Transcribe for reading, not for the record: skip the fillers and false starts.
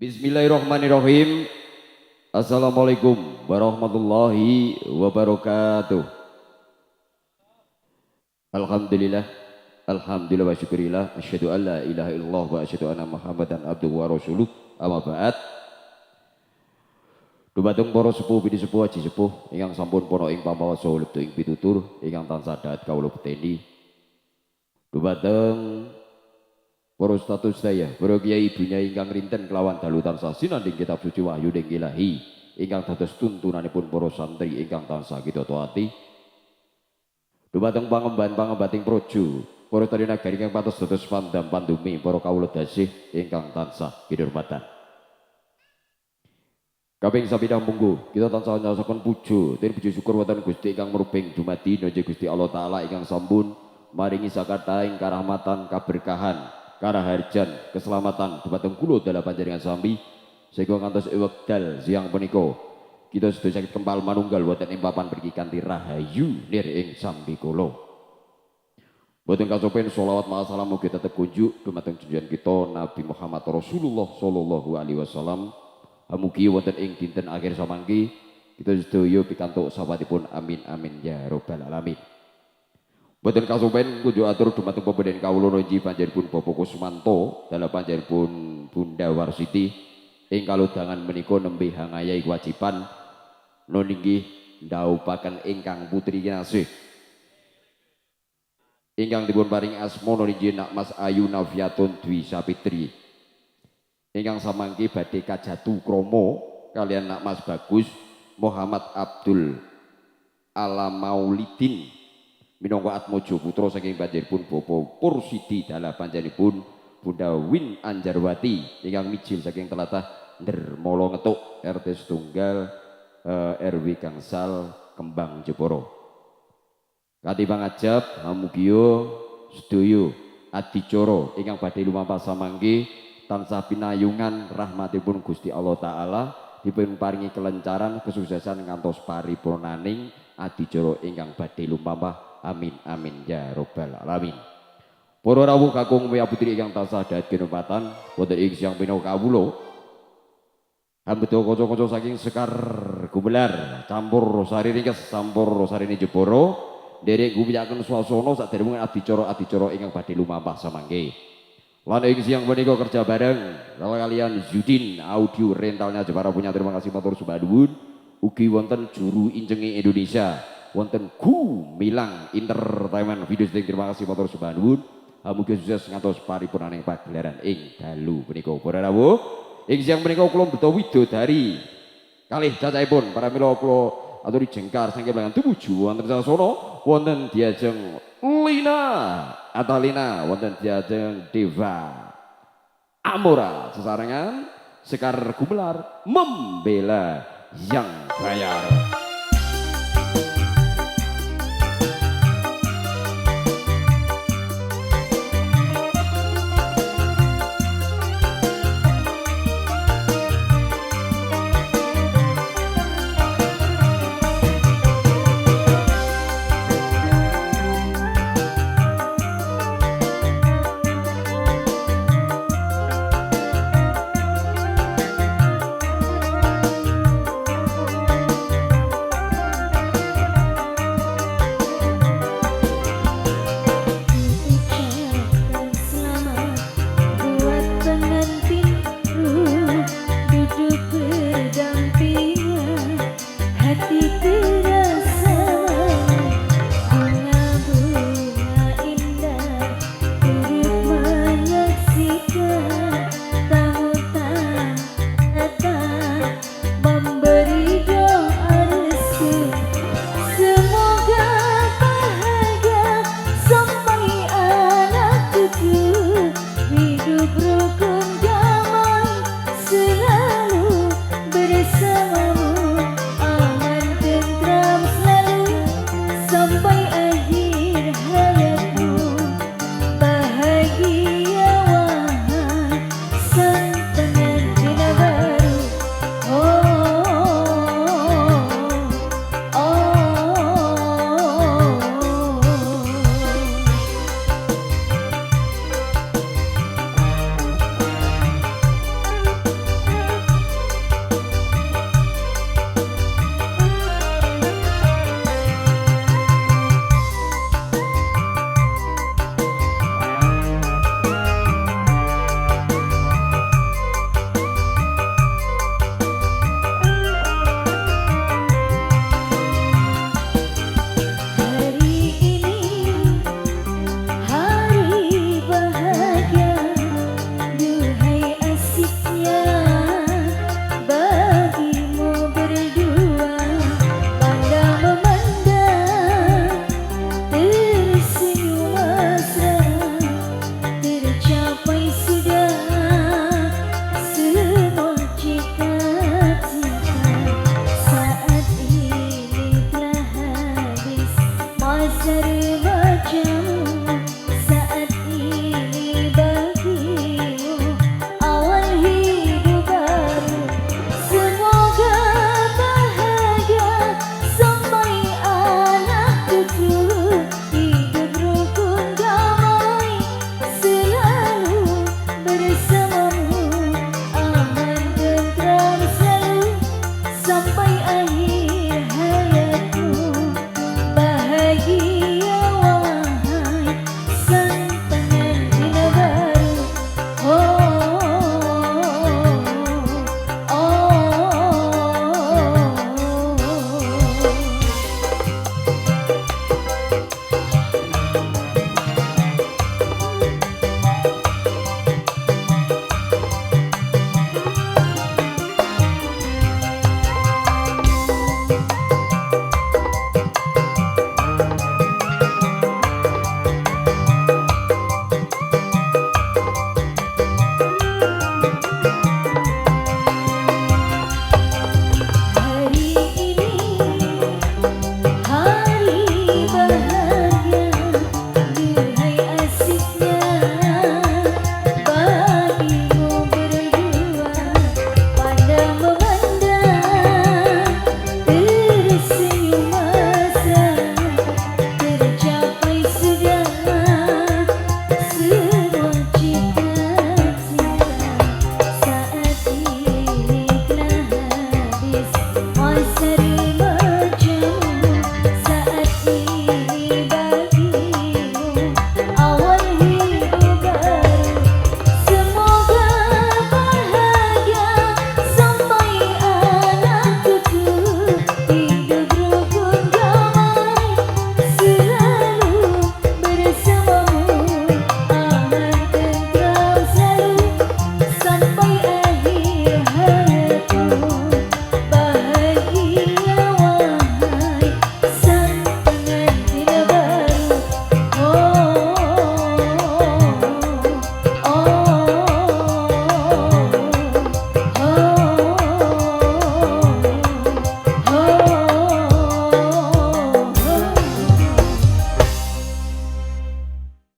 Bismillahirrahmanirrahim. Assalamualaikum warahmatullahi wabarakatuh. Alhamdulillah. Alhamdulillah wa syukurillah. Asyhadu an la ilaha illallah wa asyhadu anna Muhammadan abduhu wa rasuluh. Amma ba'd. Dumateng para sepuh bidi sepuh haji sepuh ingkang sampun pono ing pamawas saha lebet ing pitutur ingkang tansah dahat kawula beteni. Dumateng para status saya, para kiai ibunya ingkang rinten kelawan dalu tansah sinanding kitab suci wahyu ing ilahi ingkang dados tuntunanipun para santri ingkang tansah kita taati. Dumateng pangemban-pangembating projo, para tari nagari ingkang patos dados pandam pandumi para kawula dasih ingkang tansah kinurmatan. Kaping sapidang monggo kita tansah nyaosaken puja ten puji syukur wonten Gusti ingkang merubing dumadi nuje Gusti Allah taala ingkang sampun maringi sakataing karahmatan kaberkahan karaharjan keselamatan dumateng kula dalam panjenengan sami sehingga ngantos wekdal siang punika kita sedaya saged kempal manunggal wonten ing papan mriki kanthi rahayu nir ing sami kula. Boten kasopen sholawat maha salam mugi tetep kunjuk dumateng junjungan kita Nabi Muhammad Rasulullah sallallahu alaihi wasallam. Mugi wonten ing dinten akhir samangke kita sedaya pikantuk sapatipun amin amin ya rabbal alamin. Boten kasopen kunjuk atur dumateng pepeden kawula nunji panjenenganipun Bapak Kusmanto dalam panjenenganipun Bunda Warsiti ing kalodhangan menika nembe hangayai kewajiban nunggih ndhaupaken ingkang putri kinasih ingkang dipun paring asma nunggih Nak Mas Ayu Nafiatun Dwi Sapitri ingkang samangke badhe kajatu krama kalian Nak Mas Bagus Muhammad Abdul Alamaulidin minangka atmaja putra saking panjenenganipun Bapak Pursidi dalah panjenenganipun Bunda Win Anjarwati ingkang mijil saking tlatah Ndermala Ngetuk RT setunggal RW Gangsal Kembang Jepara. Kanthi pangajab mugia sedaya adicara ingkang badhe lumampah samangke tansah pinayungan rahmatipun Gusti Allah taala dipun paringi kelencaran kesuksesan ngantos paripurnaning adicara ingkang badhe lumampah amin amin ya rabbal alamin. Para rawuh kakung wiyah putri ingkang tansah dahat kinurmatan wonten ing siang pinaka kawula ambedha kanca-kanca saking Sekar Gumelar campur saringkes campur sarini Jepara nderek gumiyaken swasana sadereng adicara-adicara ingkang badhe lumampah samangke. Lan ing siang menika kerja bareng kalian Zudin audio rentalnya Jepara punya terima kasih matur sembah nuwun. Ugi wonten juru incengi Indonesia wonten Gumilang Entertainment video syuting terima kasih matur sembah nuwun. Mugi sukses ngantos paripurnaning pagelaran ing dalu menika para rawuh. Ing siang menika kula beto widodari kalih cacahipun para mila kula aturi jengkar saking belangan tumuju wonten sasana wonten diajeng Lina Atalina wonten diajeng Deva Amora sesarengan Sekar Gumelar membela yang bayar.